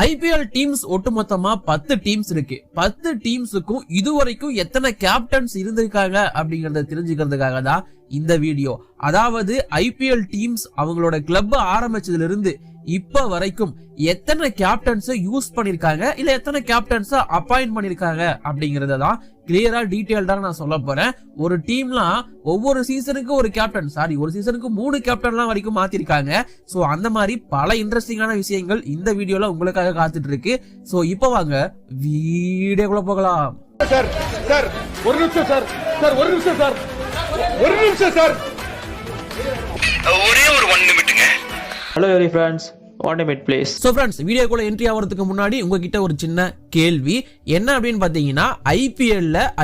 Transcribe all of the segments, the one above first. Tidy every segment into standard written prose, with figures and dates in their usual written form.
IPL teams ஒட்டுமொத்தமா 10 teams இருக்கு. 10 டீம்ஸுக்கும் இதுவரைக்கும் எத்தனை கேப்டன்ஸ் இருந்திருக்காங்க அப்படிங்கறத தெரிஞ்சுக்கிறதுக்காக தான் இந்த வீடியோ. அதாவது ஐபிஎல் டீம்ஸ் அவங்களோட கிளப் ஆரம்பிச்சதுல இருந்து இப்ப வரைக்கும் எத்தனை கேப்டன்ஸ் யூஸ் பண்ணிருக்காங்க, இல்ல எத்தனை கேப்டன்ஸ் அப்பாயிண்ட் பண்ணிருக்காங்க அப்படிங்கறத தான் கிளியரா டீடைல்டா நான் சொல்ல போறேன். ஒரு டீம்லாம் ஒவ்வொரு சீசனுக்கு ஒரு கேப்டன், ஒரு சீசனுக்கு 3 கேப்டன்லாம் வரைக்கும் மாத்திருக்காங்க. சோ அந்த மாதிரி பல இன்ட்ரெஸ்டிங்கான விஷயங்கள் இந்த வீடியோல உங்களுக்காக காத்துட்டு இருக்கு. சோ இப்போ வாங்க வீடியோக்குள்ள போகலாம். சார் சார் ஒரு நிமிஷம் சார் ஒரே ஒரு 1 நிமிட்டுங்க. Hello every friends, 1 minute please. So friends, வீடியோக்குள்ள என்ட்ரி ஆகிறதுக்கு முன்னாடி உங்ககிட்ட ஒரு சின்ன கேள்வி என்ன அப்படின்னு பாத்தீங்கன்னா,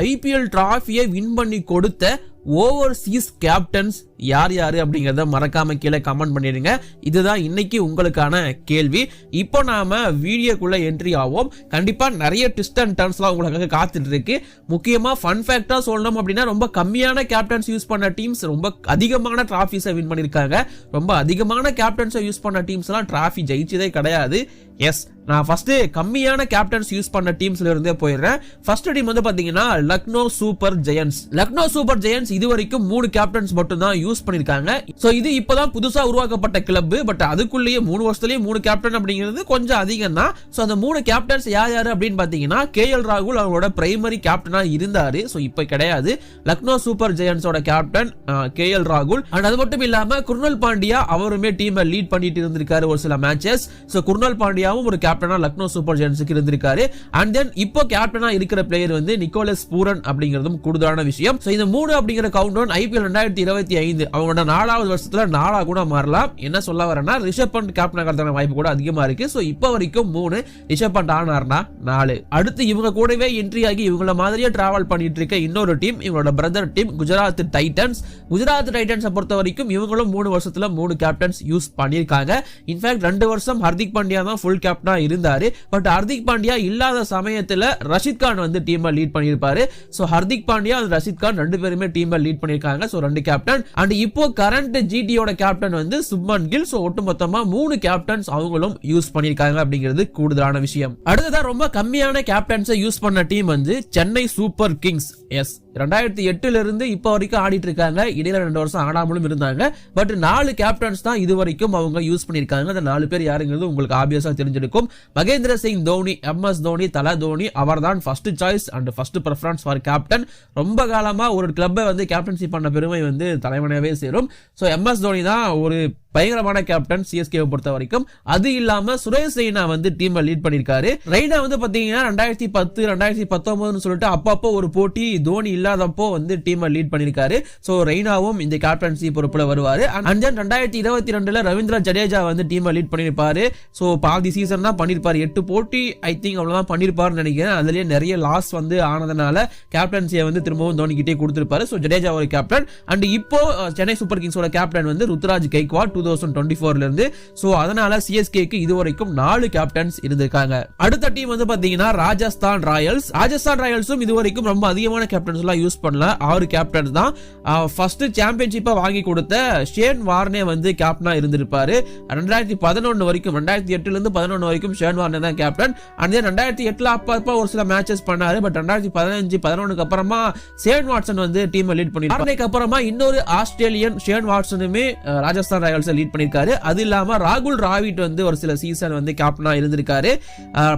ஐபிஎல் டிராஃபியை வின் பண்ணி கொடுத்த ஓவர்சீஸ் கேப்டன்ஸ் யார் யாரு அப்படிங்கறத மறக்காம கீழே கமெண்ட் பண்ணிடுங்க. இதுதான் இன்னைக்கு உங்களுக்கான கேள்வி. இப்போ நாம வீடியோக்குள்ள என்ட்ரி ஆவோம். கண்டிப்பா நிறைய ட்விஸ்ட் அண்ட் டர்ன்ஸ்லாம் உங்களுக்காக காத்துட்டு இருக்கு. முக்கியமா ஃபன் ஃபேக்டா சொல்லணும் அப்படின்னா, ரொம்ப கம்மியான கேப்டன்ஸ் யூஸ் பண்ண டீம்ஸ் ரொம்ப அதிகமான டிராஃபிஸை வின் பண்ணிருக்காங்க. ரொம்ப அதிகமான கேப்டன்ஸை யூஸ் பண்ண டீம்ஸ் எல்லாம் டிராஃபி ஜெயிச்சதே கிடையாது. எஸ், நான் ஃபர்ஸ்ட் கம்மியான கேப்டன்ஸ் யூஸ் பண்ண டீம்ஸ்ல இருந்தே போயிடுறேன். ஃபர்ஸ்ட் டீம் வந்து பாத்தீங்கன்னா லக்னோ சூப்பர் ஜெயண்ட்ஸ் இதுவரைக்கும் 3 கேப்டன்ஸ் மட்டும் தான் யூஸ் பண்ணிருக்காங்க. சோ இது இப்பதான் புதுசா உருவாக்கப்பட்ட கிளப். பட் அதுக்குள்ளேயே 3 வருஷத்துலயே 3 கேப்டன் அப்படிங்கிறது கொஞ்சம் அதிகம் தான். சோ அந்த 3 கேப்டன்ஸ் யார் அப்படின்னு பாத்தீங்கன்னா, KL ராகுல் அவங்களோட பிரைமரி கேப்டனா இருந்தாரு. சோ இப்ப கிடையாது. லக்னோ சூப்பர் ஜெயண்ட்ஸோட கேப்டன் KL ராகுல். அண்ட் அது மட்டும் இல்லாம குர்னல் பாண்டியா அவருமே டீமை லீட் பண்ணிட்டு இருந்திருக்காரு ஒரு சில மேட்சஸ். சோ குர்னல் பாண்டியாவும் ஒரு கேப்டனா லக்னோ சூப்பர் ஜெயண்ட்ஸ்க்கு இருந்திருக்காரு. அண்ட் தென் இப்போ கேப்டனா இருக்கிற பிளேயர் வந்து நிக்கோலஸ் பூரன் அப்படிங்கிறதும் கூடுதலான விஷயம். சோ இந்த 3 அப்படிங்கிற கவுண்ட் டவுன் ஐபிஎல் 2025 அவங்களோட 4வது வருஷத்துல 4 கூட மாறலாம். என்ன சொல்ல வரேன்னா, ரிஷப் பண்ட் கேப்டன் ஆகிறதுக்கான வாய்ப்பு கூட அதிகமா இருக்கு. சோ இப்போ வரைக்கும் 3, ரிஷப் பண்ட் ஆனார்னா 4. அடுத்து இவங்க கூடவே என்ட்ரி ஆகி இவங்கள மாதிரியே டிராவல் பண்ணிட்டு இருக்க இன்னொரு டீம், இவங்களோட பிரதர் டீம் குஜராத் டைட்டன்ஸ் பொறுத்த வரைக்கும் இவங்களும் 3 வருஷத்துல 3 கேப்டன்ஸ் யூஸ் பண்ணிருக்காங்க. இன்ஃபேக்ட் 2 வருஷம் ஹர்திக் பாண்டியா தான் ஃபுல் கேப்டனா இருந்தாரு. பட் ஹர்திக் பாண்டியா இல்லாத சமயத்துல ரஷித் கான் வந்து டீமை லீட் பண்ணிருப்பாரு. சோ ஹர்திக் பாண்டியா and ரஷித் கான் 2 பேருமே டீமை லீட் பண்ணிருக்காங்க. So 2 captain. அண்ட் இப்போ கரண்ட் ஜிடியோட கேப்டன் வந்து சுப்மன் கில். சோ ஒட்டுமொத்தமா 3 கேப்டன்ஸ் அவங்களும் யூஸ் பண்ணிருக்காங்க அப்படிங்கிறது கூடுதலான விஷயம். அடுத்ததா ரொம்ப கம்மியான கேப்டன்ஸை யூஸ் பண்ண டீம் வந்து சென்னை சூப்பர் கிங்ஸ். எஸ், 2008ல இருந்து இப்போ வரைக்கும் ஆடிட்டு இருக்காங்க. இடையில 2 வருஷம் ஆடாமலும் இருந்தாங்க. பட் 4 கேப்டன்ஸ் தான் இது வரைக்கும் அவங்க யூஸ் பண்ணிருக்காங்க. அந்த 4 பேர் யாருங்கிறது உங்களுக்கு ஆப்வியஸா தெரிஞ்சிருக்கும். மகேந்திர சிங் தோனி, MS தோனி, தல தோனி அவர் தான் first choice and first preference for captain. ரொம்ப காலமா ஒரு கிளப்பை வந்து கேப்டன்சி பண்ண பெருமை வந்து தலைவனாவே சேரும். சோ MS தோனி தான் ஒரு பயங்கரமான கேப்டன் சிஎஸ்கேவை பொறுத்த வரைக்கும். அது இல்லாம சுரேஷ் ரெய்னா வந்து டீமை லீட் பண்ணிருக்காரு. ரெய்னா வந்து பாத்தீங்கன்னா 2010 2019 சொல்லிட்டு அப்பப்போ ஒரு போட்டி தோனி இல்லாதப்போ வந்து டீமை லீட் பண்ணிருக்காரு. சோ ரெய்னாவும் இந்த கேப்டன்சி பொறுப்புல வருவாரு. அண்ட் தென் 2022ல ரவீந்திர ஜடேஜா வந்து டீமை லீட் பண்ணிருப்பாரு. சோ பாதி சீசன் தான் பண்ணிருப்பாரு. 8 போட்டி ஐ திங்க் அவ்வளவுதான் பண்ணிருப்பாருன்னு நினைக்கிறேன். அதுலயே நிறைய லாஸ் வந்து ஆனதுனால கேப்டன்சியை வந்து திரும்பவும் தோனி கிட்டே கொடுத்திருப்பாரு. சோ ஜடேஜா ஒரு கேப்டன். அண்ட் இப்போ சென்னை சூப்பர் கிங்ஸோட கேப்டன் வந்து ருத்ராஜ் கெய்க்வாட் 2024ல இருந்து. சோ அதனால சிஎஸ்கேக்கு இதுவரைக்கும் 4 கேப்டன்ஸ் இருந்திருக்காங்க. அடுத்த டீம் வந்து பாத்தீங்கன்னா ராஜஸ்தான் ராயல்ஸும் இதுவரைக்கும் ரொம்ப அதிகமான கேப்டன்ஸ் எல்லாம் யூஸ் பண்ணல. 6 கேப்டன்ஸ் தான். ஃபர்ஸ்ட் சாம்பியன்ஷிப்பை வாங்கி கொடுத்த ஷேன் வார்னே வந்து கேப்டனா இருந்திருப்பாரு. 2011 வரைக்கும் 2008ல இருந்து 11 வரைக்கும் ஷேன் வார்னே தான் கேப்டன். அண்ட் தென் 2008ல அப்பப்ப ஒரு சில மேட்சஸ் பண்ணாரு. பட் 2015 11க்கு அப்புறமா ஷேன் வாட்சன் வந்து டீமை லீட் பண்ணிருக்காரு. வார்னேக்கு அப்புறமா இன்னொரு ஆஸ்திரேலியன் ஷேன் வாட்சனுமே ராஜஸ்தான் ராயல்ஸ் லீட் பண்ணிருக்காரு. அது இல்லாம ராகுல் டிராவிட் வந்து ஒரு சில சீசன் வந்து கேப்டனா இருந்திருக்காரு.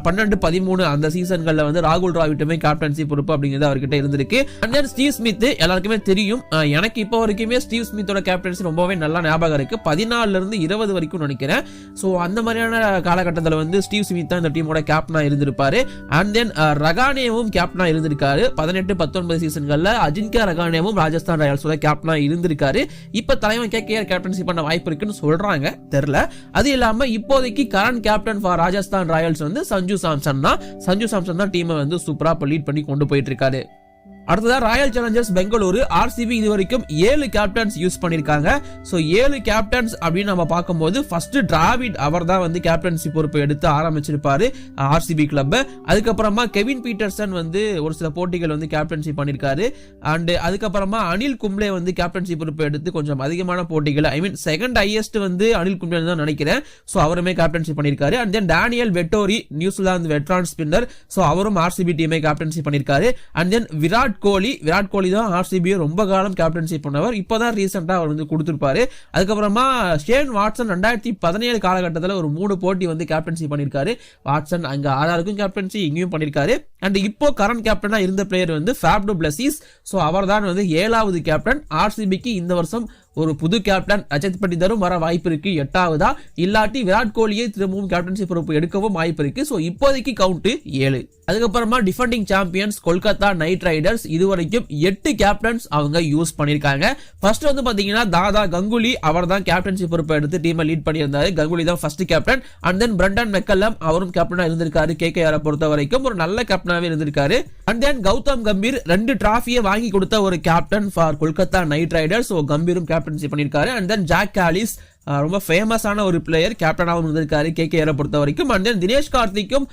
12-13 அந்த சீசன்கள்ல வந்து ராகுல் டிராவிட்டுமே கேப்டன்சி பொறுப்பு அப்படிங்கிறது அவர்கிட்ட இருந்திருக்கு. அண்ட் தென் ஸ்டீவ் ஸ்மித் எல்லாருக்குமே தெரியும். எனக்கு இப்போ வரைக்குமே ஸ்டீவ் ஸ்மித்தோட கேப்டன்சி ரொம்பவே நல்லா ஞாபகம் இருக்கு. 14ல இருந்து 20 வரைக்கும் நினைக்கிறேன். சோ அந்த மாதிரியான காலகட்டத்தில் வந்து ஸ்டீவ் ஸ்மித் தான் இந்த டீமோட கேப்டனா இருந்திருப்பாரு. அண்ட் தென் ரகானேவும் கேப்டனா இருந்திருக்காரு. 18-19 சீசன்கள்ல அஜின்கா ரகானேவும் ராஜஸ்தான் ராயல்ஸோட கேப்டனா இருந்திருக்காரு. இப்ப தலைவன் கேகேஆர் கேப்டன்சி பண்ண வாய்ப்பு இருக்குன்னு சொல்றாங்க, தெரியல. அது இல்லாம இப்போதைக்கு current captain for Rajasthan Royals வந்து சஞ்சு சாம்சன் தான் டீமை வந்து சூப்பரா லீட் பண்ணி கொண்டு போயிட்டு இருக்காரு. அடுத்ததா ராயல் சேலஞ்சர்ஸ் பெங்களூரு ஆர்சிபி இது வரைக்கும் 7 கேப்டன்ஸ் யூஸ் பண்ணிருக்காங்க. சோ 7 கேப்டன்ஸ் அப்படின்னு நம்ம பார்க்கும்போது ஃபர்ஸ்ட் டிராவிட் அவர் தான் வந்து கேப்டன்சி பொறுப்பை எடுத்து ஆரம்பிச்சிருப்பாரு ஆர்சிபி கிளப். அதுக்கப்புறமா கெவின் பீட்டர்சன் வந்து ஒரு சில போட்டிகள் வந்து கேப்டன்சி பண்ணிருக்காரு. அண்ட் அதுக்கப்புறமா அனில் கும்ப்ளே வந்து கேப்டன்சி பொறுப்பை எடுத்து கொஞ்சம் அதிகமான போட்டிகள் செகண்ட் ஹையஸ்ட் வந்து அனில் கும்ப்ளே தான் நினைக்கிறேன். சோ அவருமே கேப்டன்சி பண்ணிருக்காரு. And then Daniel Vettori New Zealand வெட்ரான் spinner, so அவரும் ஆர்சிபி டீமை கேப்டன்சி பண்ணிருக்காரு. அண்ட் தென் விராட் கோலி தான் ஆர்சிபி ரொம்ப காலம் கேப்டன்சி பண்ணவர். இப்பதான் ரீசெண்டா அவர் வந்து கொடுத்திருப்பாரு. அதுக்கப்புறமா ஷேன் வாட்சன் 2017 காலகட்டத்தில் ஒரு 3 போட்டி வந்து கேப்டன்சி பண்ணிருக்காரு. வாட்சன் அங்க ஆறாருக்கும் கேப்டன்சி இங்கேயும் பண்ணிருக்காரு. அண்ட் இப்போ கரண்ட் கேப்டனா இருந்த பிளேயர் வந்து ஃபேப் டு பிளஸிஸ். சோ அவர் தான் வந்து 7வது கேப்டன். ஆர்சிபிக்கு இந்த வருஷம் ஒரு புது கேப்டன் ரஜத் பட்டிதரும் வர வாய்ப்பு இருக்கு 8வதா, இல்லாட்டி விராட் கோலியை திரும்பவும் கேப்டன்சி பொறுப்பு எடுக்கவும் வாய்ப்பு இருக்கு. சோ இப்போதைக்கு கவுண்ட் 7. அதுக்கப்புறமா defending champions Kolkata Knight Riders இதுவரைக்கும் 8 கேப்டன்ஸ் அவங்க யூஸ் பண்ணிருக்காங்க. ஃபர்ஸ்ட் வந்து பாத்தீங்கன்னா தாதா கங்குலி அவர் தான் கேப்டன்சி பொறுப்பை எடுத்து டீமை லீட் பண்ணியிருந்தாரு. கங்குலி தான் first captain. And then Brendon McCullum அவரும் கேப்டனா இருந்திருக்காரு. கேகேஆர் பொறுத்த வரைக்கும் ஒரு நல்ல கேப்டனாவே இருந்திருக்காரு. அண்ட் தென் கௌதம் கம்பீர் 2 டிராஃபியை வாங்கி கொடுத்த ஒரு captain for Kolkata Knight Riders. So கம்பீரும் கேப்டன்சி பண்ணிருக்காரு. அண்ட் தென் ஜாக் காலிஸ் ரொம்ப ஃபேமஸான ஒரு பிளேயர், கேப்டனாகவும் இருந்திருக்காரு கேகேஆர் பொறுத்த வரைக்கும். அண்ட் தென் தினேஷ் கார்த்திக்கும்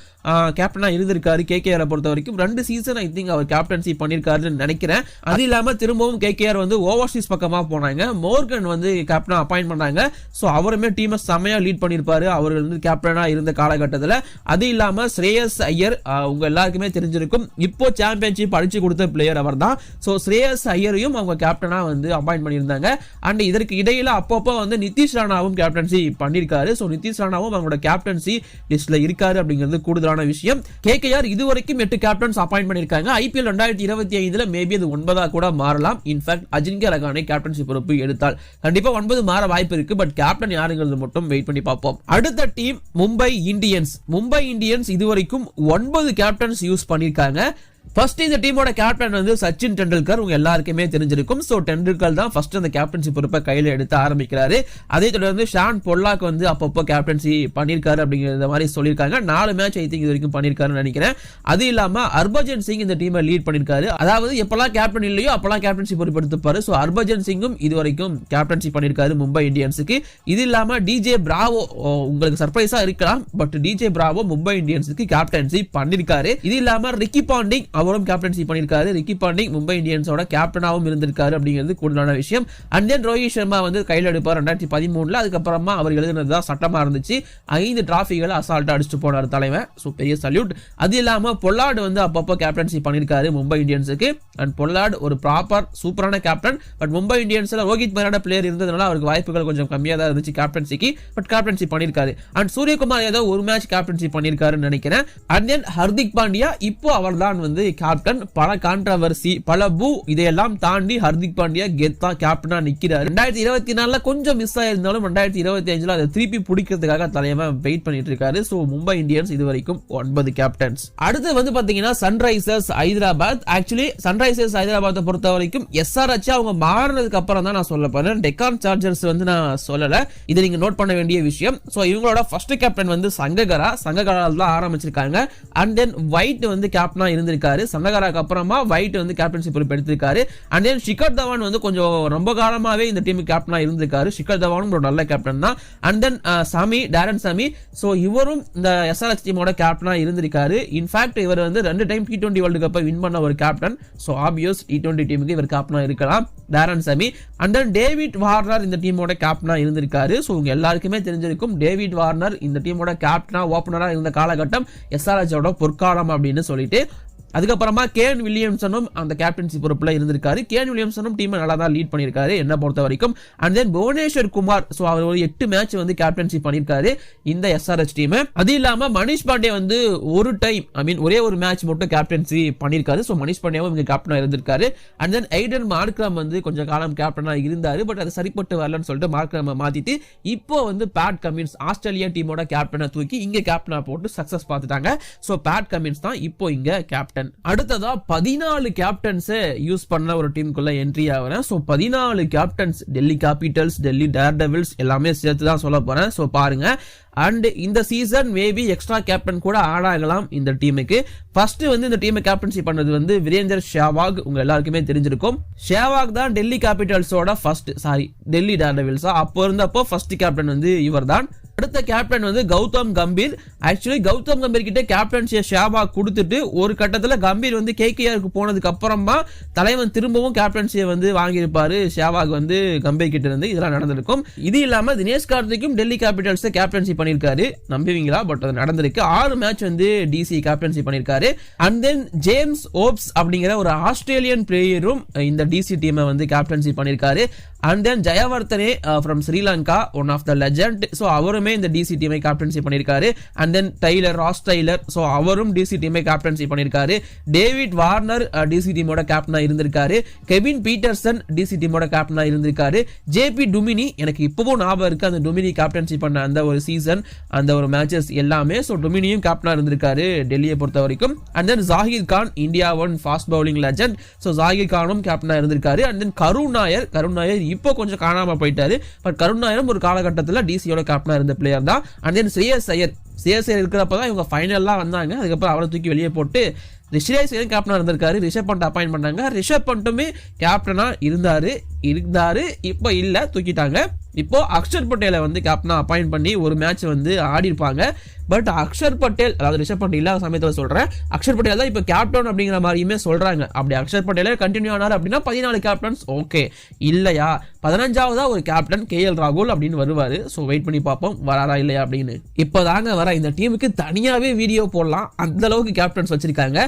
கேப்டனா இருந்திருக்காரு கேகேஆர் பொறுத்த வரைக்கும். 2 சீசன் ஐ திங்க் அவர் கேப்டன்சி பண்ணிருக்காருன்னு நினைக்கிறேன். அது இல்லாம திரும்பவும் கேகேஆர் வந்து ஓவர்சீஸ் பக்கமா போனாங்க. மோர்கன் வந்து கேப்டனா அப்பாயிண்ட் பண்ணாங்க. சோ அவருமே டீமை செமையா லீட் பண்ணிருப்பாரு அவர்கள் வந்து கேப்டனா இருந்த காலகட்டத்தில். அது இல்லாம ஸ்ரேயஸ் ஐயர் உங்க எல்லாருக்குமே தெரிஞ்சிருக்கும், இப்போ சாம்பியன்ஷிப் அடிச்சு கொடுத்த பிளேயர் அவர் தான். சோ ஸ்ரேயஸ் ஐயரையும் அவங்க கேப்டனா வந்து அப்பாயிண்ட் பண்ணியிருந்தாங்க. அண்ட் இதற்கு இடையில அப்பப்போ வந்து நிதிஷ் ராணாவும் கேப்டன்சி பண்ணிருக்காரு. சோ நிதிஷ் ராணாவும் அவங்களோட கேப்டன்சி லிஸ்ட்ல இருக்காரு அப்படிங்கிறது கூடுதலான விஷயம். கேகேஆர் இதுவரைக்கும் 8 கேப்டன்ஸ் அப்பாயிண்ட் பண்ணிருக்காங்க. ஐபிஎல் 2025ல மேபி அது 9ஆ கூட மாறலாம். இன்ஃபேக்ட் அஜின்கே ரகானே கேப்டன்சி பொறுப்பு எடுத்தால் கண்டிப்பா 9 மாற வாய்ப்பு இருக்கு. பட் கேப்டன் யாருங்கிறது மட்டும் வெயிட் பண்ணி பார்ப்போம். அடுத்த டீம் மும்பை இந்தியன்ஸ் இதுவரைக்கும் 9 கேப்டன்ஸ் யூஸ் பண்ணிருக்காங்க. ஃபர்ஸ்ட் இந்த டீமோட கேப்டன் வந்து சச்சின் டெண்டுல்கர் உங்க எல்லாருக்குமே தெரிஞ்சிருக்கும். சோ டெண்டுல்கர் தான் ஃபர்ஸ்ட் அந்த கேப்டன்சி பொறுப்பை கையில எடுத்து ஆரம்பிக்கிறாரு. அதே தொடர்ந்து ஷான் பொல்லாக் வந்து அப்பப்போ கேப்டன்சி பண்ணிருக்காரு அப்படிங்கிற மாதிரி சொல்லியிருக்காங்க. 4 மேட்ச் ஐ திங்க் இது வரைக்கும் பண்ணிருக்காருன்னு நினைக்கிறேன். அது இல்லாம ஹர்பஜன் சிங் இந்த டீமை லீட் பண்ணிருக்காரு. அதாவது எப்பெல்லாம் கேப்டன் இல்லையோ அப்பெல்லாம் கேப்டன்சி பொறுப்பு எடுத்துப்பாரு. சோ ஹர்பஜன் சிங்கும் இது வரைக்கும் கேப்டன்சி பண்ணிருக்காரு மும்பை இந்தியன்ஸுக்கு. இது இல்லாம டிஜே பிராவோ உங்களுக்கு சர்ப்ரைஸா இருக்கலாம், பட் டிஜே பிராவோ மும்பை இந்தியன்ஸுக்கு கேப்டன்சி பண்ணிருக்காரு. இது இல்லாம ரிக்கி பாண்டிங் அவரும் கேப்டன்சி பண்ணிருக்காரு. ரிக்கி பாண்டிங் மும்பை இந்தியன்ஸோட கேப்டனாவும் இருந்திருக்காரு அப்படிங்கிறது கூடுதலான விஷயம். அண்ட் தென் ரோஹித் சர்மா வந்து கையில் எடுப்பார் 2013ல. அதுக்கப்புறமா அவர் எழுதுனதுதான் சட்டமா இருந்துச்சு. 5 டிராஃபிகளை அசால்ட்டா அடிச்சுட்டு போனார் தலைவன். சோ பெரிய சல்யூட். அது இல்லாம பொல்லார்டு வந்து அப்பப்போ கேப்டன்சி பண்ணிருக்காரு மும்பை இந்தியன்ஸுக்கு. அண்ட் பொல்லார்டு ஒரு ப்ராப்பர் சூப்பரான கேப்டன். பட் மும்பை இந்தியன்ஸ்ல ரோஹித் மாதிரியான பிளேயர் இருந்ததுனால அவருக்கு வாய்ப்புகள் கொஞ்சம் கம்மியா தான் இருந்துச்சு கேப்டன்சிக்கு. பட் கேப்டன்சி பண்ணிருக்காரு. அண்ட் சூரியகுமார் யாதவ் ஒரு மேட்ச் கேப்டன்சி பண்ணிருக்காருன்னு நினைக்கிறேன். அண்ட் தென் ஹர்திக் பாண்டியா இப்போ அவர் தான் வந்து கேப்டன். பல கான்ட்ரவர்சி பல பூ இதையெல்லாம் தாண்டி ஹர்திக் பாண்டியா கெத்தா கேப்டனா நிக்கிறாரு. 2024ல கொஞ்சம் மிஸ் ஆயிருந்தாலும் 2025ல அதை திருப்பி பிடிக்கிறதுக்காக தலைவன் வெயிட் பண்ணிட்டு இருக்காரு. சோ மும்பை இந்தியன்ஸ் இது வரைக்கும் 9 கேப்டன்ஸ். அடுத்து வந்து பாத்தீங்கன்னா சன்ரைசர்ஸ் ஹைதராபாத். ஆக்சுவலி சன்ரைசர்ஸ் ஹைதராபாத்தை பொறுத்த வரைக்கும் எஸ்ஆர்எச் அவங்க மாறினதுக்கு அப்புறம் தான் நான் சொல்ல போறேன். டெக்கான் சார்ஜர்ஸ் வந்து நான் சொல்லல. இதை நீங்க நோட் பண்ண வேண்டிய விஷயம். சோ இவங்களோட ஃபர்ஸ்ட் கேப்டன் வந்து சங்ககரால் தான் ஆரம்பிச்சிருக்காங்க. அண்ட் தென் ஒயிட் வந்து கேப்டனா இருந்திருக்காரு. சங்ககராக்கு அப்புறமா ஒயிட் வந்து கேப்டன்சி பொறுப்பு எடுத்திருக்காரு. அண்ட் தென் ஷிகர் தவான் வந்து கொஞ்சம் ரொம்ப காலமாவே இந்த டீமுக்கு கேப்டனா இருந்திருக்காரு. ஷிகர் தவானும் ஒரு நல்ல கேப்டன் தான். அண்ட் தென் டாரன் சாமி, சோ இவரும் இந்த எஸ்ஆர்எச் டீமோட கேப்டனா இருந்திருக்காரு. இன்ஃபேக்ட் இவர் வந்து 2 டைம் T20 வேர்ல்டு கப்பை வின் பண்ண ஒரு கேப்டன். சோ ஆப்வியஸ் T20 டீமுக்கு இவர் கேப்டனா இருக்கலாம், டாரன் சாமி. அண்ட் தென் டேவிட் வார்னர் இந்த டீமோட கேப்டனா இருந்திருக்காரு. சோ உங்க எல்லாருக்குமே தெரிஞ்சிருக்கும் டேவிட் வார்னர் இந்த டீமோட கேப்டனா ஓபனரா இருந்த காலகட்டம் எஸ்ஆர்எச்சோட பொற்காலம் அப்படின்னு சொல்லிட்டு. அதுக்கப்புறமா கேன் வில்லியம்சனும் அந்த கேப்டன்சி பொறுப்புல இருந்திருக்காரு. கேன் வில்லியம்சனும் டீமை நல்லா தான் லீட் பண்ணிருக்காரு என்ன பொறுத்த வரைக்கும். And then Bhuvneshwar Kumar, so அவர் ஒரு 8 மேட்ச் வந்து கேப்டன்சி பண்ணிருக்காரு இந்த எஸ்ஆர்எச் டீம். அது இல்லாம மனிஷ் பாண்டே வந்து ஒரு டைம் ஒரே ஒரு மேட்ச் மட்டும் கேப்டன்சி பண்ணிருக்காரு. சோ மனிஷ் பாண்டேவும் இங்க கேப்டனா இருந்திருக்காரு. அண்ட் தென் ஐடன் மார்க்ரம் வந்து கொஞ்சம் காலம் கேப்டனா இருந்தாரு. பட் அது சரிப்பட்டு வரலன்னு சொல்லிட்டு மார்க்ரம் மாத்திட்டு இப்போ வந்து பேட் கமின்ஸ் ஆஸ்திரேலியா டீமோட கேப்டனா தூக்கி இங்க கேப்டனா போட்டு சக்சஸ் பார்த்துட்டாங்க. சோ பேட் கமின்ஸ் தான் இப்போ இங்க கேப்டன். கேப்டன். அடுத்ததா 14 கேப்டன்ஸை யூஸ் பண்ண ஒரு டீமுக்குள்ள என்ட்ரி ஆகிறேன். So 14 captains, Delhi Capitals, Delhi Daredevils எல்லாமே சேர்த்து தான் சொல்ல போறேன். ஸோ பாருங்க. அண்ட் இந்த சீசன் மேபி எக்ஸ்ட்ரா கேப்டன் கூட ஆட் ஆகலாம் இந்த டீமுக்கு. ஃபர்ஸ்ட் வந்து இந்த டீமை கேப்டன்சி பண்ணது வந்து வீரேந்தர் சேவாக், உங்க எல்லாருக்குமே தெரிஞ்சிருக்கும். சேவாக் தான் டெல்லி கேபிட்டல்ஸோட டெல்லி டேர் டெவில்ஸா அப்போ இருந்தப்போ ஃபர்ஸ்ட் கேப்டன் வந்து இவர் தான். அடுத்த கேப்டன் வந்து கௌதம் கம்பீர். ஆக்சுவலி கௌதம் கம்பீர் கிட்ட கேப்டன்சியை சேவாக் கொடுத்துட்டு ஒரு கட்டத்தில் கம்பீர் வந்து கேகேஆருக்கு போனதுக்கு அப்புறமா தலைவன் திரும்பவும் கேப்டன்சியை வந்து வாங்கியிருப்பாரு சேவாக் வந்து கம்பீர் கிட்ட இருந்து. இதெல்லாம் நடந்திருக்கும். இது இல்லாம தினேஷ் கார்த்திக்கும் டெல்லி கேபிட்டல்ஸ் கேப்டன்சி பண்ணிருக்காரு. நம்புவீங்களா? பட் அது நடந்திருக்கு. 6 மேட்ச் வந்து டிசி கேப்டன்சி பண்ணிருக்காரு. அண்ட் தென் ஜேம்ஸ் ஓப்ஸ் அப்படிங்கிற ஒரு ஆஸ்திரேலியன் பிளேயரும் இந்த டிசி டீமை வந்து கேப்டன்சி பண்ணிருக்காரு. And then Jayawardene from Sri Lanka, one of the legend. So அவருமே இந்த டிசி டீமை கேப்டன்சி பண்ணியிருக்காரு. And then Ross Taylor, so அவரும் டிசி டீமை கேப்டன்சி பண்ணியிருக்காரு. டேவிட் வார்னர் டிசி டீமோட கேப்டனா இருந்திருக்காரு. கெவின் பீட்டர்சன் டிசி டீமோட கேப்டனா இருந்திருக்காரு. ஜேபி டுமினி, எனக்கு இப்பவும் ஞாபகம் இருக்கு அந்த டுமினி கேப்டன்சி பண்ண அந்த ஒரு சீசன், அந்த ஒரு மேட்சஸ் எல்லாமே. ஸோ டுமினியும் கேப்டனா இருந்திருக்காரு டெல்லியை பொறுத்த வரைக்கும். And then Zaheer Khan, India one fast bowling legend. So Zaheer கானும் கேப்டனா இருந்திருக்காரு. அண்ட் தென் கருண் நாயர் இப்போ கொஞ்சம் காணாம போயிட்டாரு. பட் கருண் நாயரும் ஒரு காலகட்டத்தில் டிசியோட கேப்டனா இருந்த பிளேயர் தான். அண்ட் தென் ஸ்ரேயஸ் ஐயர் இருக்கிறப்பதான் இவங்க ஃபைனல்லாம் வந்தாங்க. அதுக்கப்புறம் அவரை தூக்கி வெளியே போட்டு ரிஷப் பண்ட் கேப்டனா இருந்திருக்காரு. ரிஷப் பண்ட் அப்பாயிண்ட் பண்ணாங்க. ரிஷப் பண்ட்டுமே கேப்டனா இருந்தாரு. இப்போ இல்ல, தூக்கிட்டாங்க. இப்போ அக்ஷர் பட்டேலை வந்து கேப்டனா அப்பாயிண்ட் பண்ணி ஒரு மேட்ச் வந்து ஆடி இருப்பாங்க. பட் அக்ஷர் பட்டேல், அதாவது ரிஷப் பண்ட் இல்லாத சமயத்தில் சொல்றேன், அக்ஷர் பட்டேல் தான் இப்போ கேப்டன் அப்படிங்கிற மாதிரியுமே சொல்றாங்க. அப்படி அக்ஷர் பட்டேலே கண்டினியூ ஆனார் அப்படின்னா 14 கேப்டன்ஸ் ஓகே. இல்லையா 15ஆவதா ஒரு கேப்டன் கேஎல் ராகுல் அப்படின்னு வருவாரு. ஸோ வெயிட் பண்ணி பார்ப்போம் வராரா இல்லையா அப்படின்னு. இப்போதாங்க வர இந்த டீமுக்கு தனியாவே வீடியோ போடலாம், அந்த அளவுக்கு கேப்டன்ஸ் வச்சிருக்காங்க.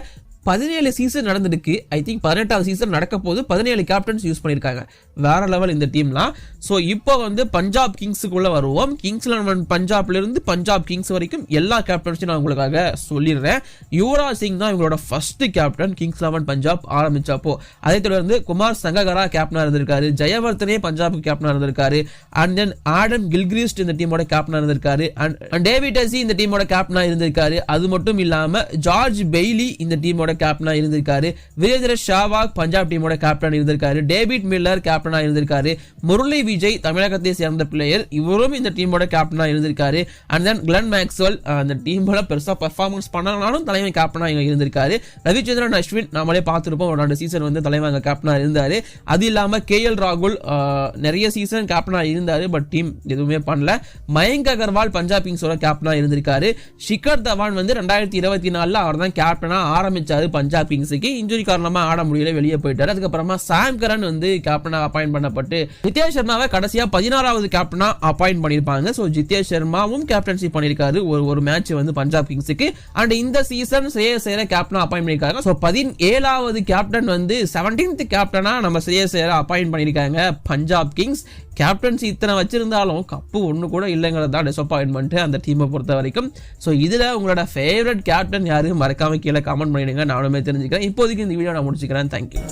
17 சீசன் நடந்திருக்கு. ஐ திங்க் 18வது சீசன் நடக்க போது 17 கேப்டன்ஸ் யூஸ் பண்ணியிருக்காங்க. வேற லெவல் இந்த டீம்லாம். ஸோ இப்போ வந்து பஞ்சாப் கிங்ஸுக்குள்ள வருவோம். கிங்ஸ் 11 பஞ்சாப்ல இருந்து பஞ்சாப் கிங்ஸ் வரைக்கும் எல்லா கேப்டன்ஸையும் நான் உங்களுக்காக சொல்லிடுறேன். யுவராஜ் சிங் தான் இவங்களோட ஃபர்ஸ்ட் கேப்டன் கிங்ஸ் 11 பஞ்சாப் ஆரம்பிச்சப்போ. அதை தொடர்ந்து குமார் சங்ககரா கேப்டனா இருந்திருக்காரு. ஜெயவர்தனே பஞ்சாப் கேப்டனா இருந்திருக்காரு. அண்ட் தென் ஆடம் கில்கிரிஸ்ட் இந்த டீமோட கேப்டனா இருந்திருக்காரு. அண்ட் டேவிட் ஹசி இந்த டீமோட கேப்டனா இருந்திருக்காரு. அது மட்டும் இல்லாம ஜார்ஜ் பெய்லி இந்த டீமோட கேப்டனா இருந்திருக்காரு. வீரேந்திர சேவாக் பஞ்சாப் டீமோட கேப்டன் இருந்திருக்காரு. டேவிட் மில்லர் கேப்டனா இருந்திருக்காரு. முரளி விஜய் தமிழகத்தை சேர்ந்த பிளேயர், இவரும் இந்த டீமோட கேப்டனா இருந்திருக்காரு. அண்ட் தென் கிளன் மேக்ஸ்வெல் அந்த டீமோட பெருசா பெர்ஃபார்மன்ஸ் பண்ணாலும் தலைவன் கேப்டனா இருந்திருக்காரு. ரவிச்சந்திரன் அஸ்வின் நாமளே பார்த்திருப்போம், ஒரு 2 சீசன் வந்து தலைவன் கேப்டனா இருந்தாரு. அது இல்லாம கேஎல் ராகுல் நிறைய சீசன் கேப்டனா இருந்தாரு. பட் டீம் எதுவுமே பண்ணல. மயங்க் அகர்வால் பஞ்சாப் கிங்ஸோட கேப்டனா இருந்திருக்காரு. ஷிகர் தவான் வந்து 2024 அவர் தான் கேப்டனா ஆரம்பிச்சாரு பஞ்சாப் கிங்ஸுக்கு. இன்ஜுரி காரணமா ஆட முடியல, வெளியே போயிட்டாரு. அதுக்கப்புறமா சாம் கரன் வந்து கேப்டனா அப்பாயிண்ட் பண்ணப்பட்டு ஜித்தேஷ் சர்மாவை கடைசியா 16வது கேப்டனா அப்பாயிண்ட் பண்ணிருப்பாங்க. சோ ஜித்தேஷ் சர்மாவும் கேப்டன்சி பண்ணிருக்காரு ஒரு மேட்ச் வந்து பஞ்சாப் கிங்ஸுக்கு. அண்ட் இந்த சீசன் ஸ்ரேயஸ் ஐயரை கேப்டனா அப்பாயிண்ட் பண்ணிருக்காங்க. சோ 17வது கேப்டன் வந்து 17th கேப்டனா நம்ம ஸ்ரேயஸ் ஐயரை அப்பாயிண்ட் பண்ணிருக்காங்க பஞ்சாப் கிங்ஸ். கேப்டன்சி இத்தனை வச்சிருந்தாலும் கப்பு ஒன்று கூட இல்லைங்கிறது தான் டிசப்பாயின்மெண்ட் அந்த டீமை பொறுத்த வரைக்கும். ஸோ இதில் உங்களோட ஃபேவரட் கேப்டன் யாரு மறக்காம கீழே கமெண்ட் பண்ணிடுங்க, நானுமே தெரிஞ்சுக்கிறேன். இப்போதைக்கு இந்த வீடியோ நான் முடிச்சுக்கிறேன். தேங்க்யூ.